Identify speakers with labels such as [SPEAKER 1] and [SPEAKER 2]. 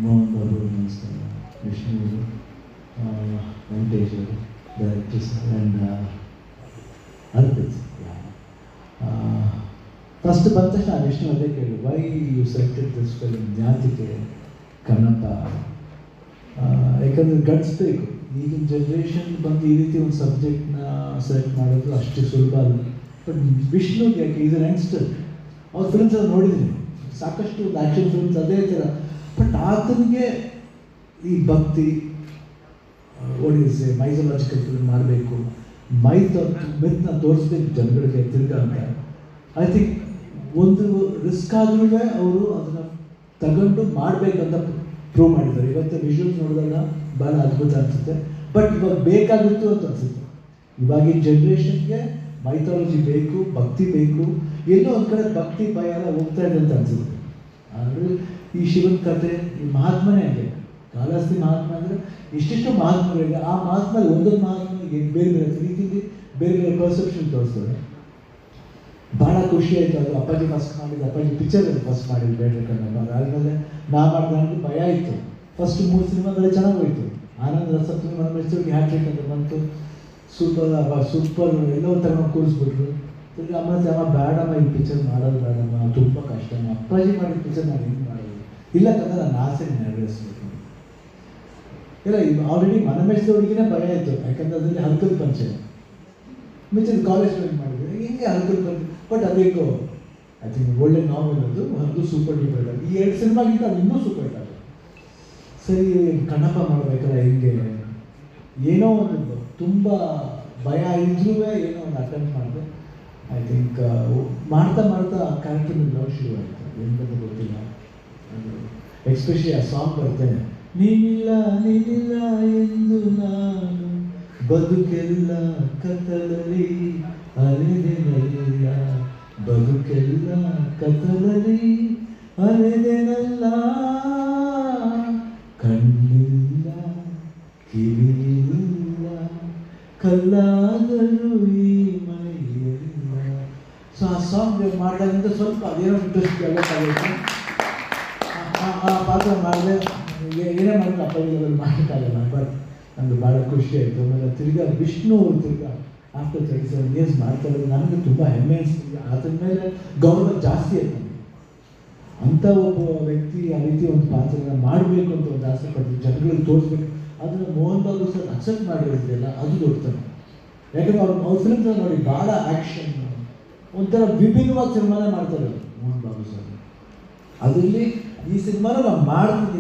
[SPEAKER 1] ಮೋಹನ್ ಬಾಬು ನಮಸ್ಕಾರ, Vishnu Venkatesh directors and Arpit. First ಬಂದ ತಕ್ಷಣ ವಿಷ್ಣು ಅದೇ ಕೇಳಿ, why you selected this film ಜ್ಞಾತಿಕೆ ಕನ್ನಪ್ಪ. ಯಾಕಂದರೆ ಗಡಿಸ್ಬೇಕು. ಈಗಿನ ಜನ್ರೇಷನ್ ಬಂದು ಈ ರೀತಿ ಒಂದು ಸಬ್ಜೆಕ್ಟ್ನ ಸೆಲೆಕ್ಟ್ ಮಾಡೋದು ಅಷ್ಟು ಸುಲಭ ಅಲ್ಲ. ಬಟ್ ವಿಷ್ಣುಗೆ ಯಾಕೆ ಇದು ಯಂಗ್ಸ್ಟರ್, ಅವ್ರ ಫಿಲ್ಮ್ಸ್ ಎಲ್ಲ ನೋಡಿದ್ದೀನಿ, ಸಾಕಷ್ಟು ಆ್ಯಕ್ಷನ್ ಫಿಲ್ಮ್ಸ್ ಅದೇ ಥರ. ಬಟ್ ಆತನಿಗೆ ಈ ಭಕ್ತಿ ಒಡಿಸೆ ಮೈಥಾಲಜಿಕಲ್ ಫಿಲ್ಮ್ ಮಾಡಬೇಕು, ಮಿತ್ನ ತೋರಿಸ್ಬೇಕು ಜನಗಳಿಗೆ ತಿರ್ಗಾ ಅಂತ. ಐ ಥಿಂಕ್ ಒಂದು ರಿಸ್ಕ್ ಆದ್ರೂ ಅವರು ಅದನ್ನು ತಗೊಂಡು ಮಾಡಬೇಕಂತ ಪ್ರೂವ್ ಮಾಡಿದ್ದಾರೆ. ಇವತ್ತು ವಿಜುವಲ್ಸ್ ನೋಡಿದಾಗ ಭಾಳ ಅದ್ಭುತ ಅನಿಸುತ್ತೆ. ಬಟ್ ಇವಾಗ ಬೇಕಾಗಿತ್ತು ಅಂತ ಅನಿಸುತ್ತೆ. ಇವಾಗಿನ ಜನ್ರೇಷನ್ಗೆ ಮೈಥಾಲಜಿ ಬೇಕು, ಭಕ್ತಿ ಬೇಕು. ಎಲ್ಲೋ ಒಂದು ಕಡೆ ಭಕ್ತಿ ಭಯ ಎಲ್ಲ ಹೋಗ್ತಾ ಇದೆ ಅಂತ ಅನಿಸುತ್ತೆ. ಅಂದರೆ ಈ ಶಿವನ ಕಥೆ, ಈ ಮಹಾತ್ಮನೇ ಹಂಗೆ, ಕಾಳಹಸ್ತಿ ಮಹಾತ್ಮ ಅಂದರೆ ಇಷ್ಟಿಷ್ಟು ಮಹಾತ್ಮಗಳಿದೆ. ಆ ಮಹಾತ್ಮಲ್ಲಿ ಒಂದೊಂದು ಮಹಾತ್ಮನಿಗೆ ಬೇರೆ ಬೇರೆ ರೀತಿಯಲ್ಲಿ ಬೇರೆ ಬೇರೆ ಪರ್ಸೆಪ್ಷನ್ ತೋರಿಸ್ತಾರೆ. ಭಾಳ ಖುಷಿ ಆಯಿತು. ಅದು ಅಪ್ಪಾಜಿ ಫಸ್ಟ್ ಮಾಡಿದ್ದು, ಅಪ್ಪಾಜಿ ಪಿಕ್ಚರಲ್ಲಿ ಫಸ್ಟ್ ಮಾಡಿದ್ದು ಬೇಡ್ರ ಕನ್ನಡ. ಅದಾದಮೇಲೆ ನಾ ಮಾಡಿದ್ರೆ ಭಯ ಆಯಿತು. ಫಸ್ಟ್ 3 ಸಿನಿಮಾಗಳೇ ಚೆನ್ನಾಗಿ ಹೋಯಿತು. ಆನಂದ್ ರಸಪ್ತಮಿ ಮನಮೆಚ್ಚೋರಿಗೆ ಹ್ಯಾಟ್ರಿಕ್ ಅಂತ ಬಂತು. ಸೂಪರ್ ಎಲ್ಲೋ ತಗೊಂಡು ಕೂರಿಸ್ಬಿಟ್ರು. ಈಗ ಅಮ್ಮ ಬೇಡಮ್ಮ, ಈ ಪಿಕ್ಚರ್ ಮಾಡೋದು ಬೇಡಮ್ಮ, ತುಂಬ ಕಷ್ಟ. ಅಪ್ಪಾಜಿ ಮಾಡಿದ ಪಿಕ್ಚರ್ ನಾನು ಹೆಂಗೆ ಮಾಡೋದು? ಇಲ್ಲ ಕನ್ನಡ ನನ್ನ ಆಸೆ ನೆರವೇರಿಸ್ಬೇಕು. ಇಲ್ಲ, ಆಲ್ರೆಡಿ ಮನಮೆಚ್ಚೋರಿಗಿನೇ ಭಯ ಆಯಿತು. ಯಾಕಂದರೆ ಅದರಲ್ಲಿ ಹಲ್ಕಲ್ ಪಂಚೆ ಮಿಕ್ಕಿದ ಕಾಲೇಜ್ ಮಾಡಿದ್ರು, ಹಿಂಗೆ ಹಲ್ಕಲ್ ಪಂಚೆ. ಬಟ್ ಅದೇಕೋ ಐ ಥಿಂಕ್ ಒಳ್ಳೆ ನಾವೆಲ್ ಅದು ಸೂಪರ್ ಡೂಪರ್ ಆಗಿ. ಈ 2 ಸಿನಿಮಾಗಿಂತ ಅದು ಇನ್ನೂ ಸೂಪರ್ ಹಿಟ್ ಆಗಿದೆ. ಸರಿ, ಕನ್ನಪ್ಪ ಮಾಡಬೇಕಾದ್ರೆ ಹಿಂಗೆ ಏನೋ ಒಂದು ತುಂಬ ಭಯ ಇದ್ರೂ ಏನೋ ಒಂದು ಅಟೆಂಪ್ಟ್ ಮಾಡಿದೆ. ಐ ಥಿಂಕ್ ಮಾಡ್ತಾ ಮಾಡ್ತಾ ಕ್ಯಾರೆಕ್ಟರ್ ಲವ್ ಶುರು ಆಯಿತು. ಎಂತ ಗೊತ್ತಿಲ್ಲ. ಎಕ್ಸ್ಪೆಷಲಿ ಆ ಸಾಂಗ್ ಬರ್ತೇನೆ, ನೀನಿಲ್ಲ ನೀನಿಲ್ಲ ಎಂದು ನಾನು ಬದುಕೆಲ್ಲ ಕತ್ತಲಲ್ಲಿ ಅಲೆದೆನಲ್ಲ, ಬದುಕೆಲ್ಲ ಕತ್ತಲಲ್ಲಿ ಅಲೆದೆನಲ್ಲ, ಕಣ್ಣಿಲ್ಲ ಕಿವಿಯಿಲ್ಲ ಕಲ್ಲಾದರೂ ಈ ಮೈಯಿಲ್ಲ. ಸೊ ಆ ಸಾಂಗ್ ಮಾಡಿದಾಗಿಂದ ಸ್ವಲ್ಪ ಅದೇನೋ ಇಂಟ್ರೆಸ್ಟ್ ಡೆವಲಪ್ ಆಗೈತೆ. ಆ ಪಾತ್ರ ಮಾಡಿದೆ, ಏನೇ ಮಾಡಿದ್ರೆ ಅಪ್ಪಾಜಿಗಳಲ್ಲಿ ಮಾಡೋಕ್ಕಾಗಲ್ಲ. ಬಟ್ ನನಗೆ ಭಾಳ ಖುಷಿ ಆಯಿತು. ಆಮೇಲೆ ತಿರ್ಗಾ ವಿಷ್ಣು ಅವರು ತಿರ್ಗಾ ಆಫ್ಟರ್ 37 years ಮಾಡ್ತಾ ಇರೋದು ನನಗೆ ತುಂಬ ಹೆಮ್ಮೆ ಅನಿಸ್ತಿದೆ. ಅದ್ರ ಮೇಲೆ ಗೌರವ ಜಾಸ್ತಿ ಆಯಿತು. ಅಂಥ ಒಬ್ಬ ವ್ಯಕ್ತಿ ಆ ರೀತಿ ಒಂದು ಪಾತ್ರನ ಮಾಡಬೇಕು ಅಂತ ಒಂದು ಆಸೆ ಪಡ್ತೀವಿ, ಜನಗಳಿಗೆ ತೋರಿಸ್ಬೇಕು. ಅದನ್ನು ಮೋಹನ್ ಬಾಬು ಸರ್ ಅಕ್ಸೆಪ್ಟ್ ಮಾಡಿರೋದಿಲ್ಲ, ಅದು ದೊಡ್ಡತನ. ಯಾಕಂದರೆ ಅವ್ರ ಫಿಲ್ಮ್ಸ್ ನೋಡಿ ಭಾಳ ಆ್ಯಕ್ಷನ್, ಒಂಥರ ವಿಭಿನ್ನವಾದ ಸಿನಿಮಾನೇ ಮಾಡ್ತಾರೆ ಮೋಹನ್ ಬಾಬು ಸರ್. ಅದರಲ್ಲಿ ಈ ಸಿನಿಮಾನ ನಾವು ಮಾಡ್ತಿದ್ದೀವಿ.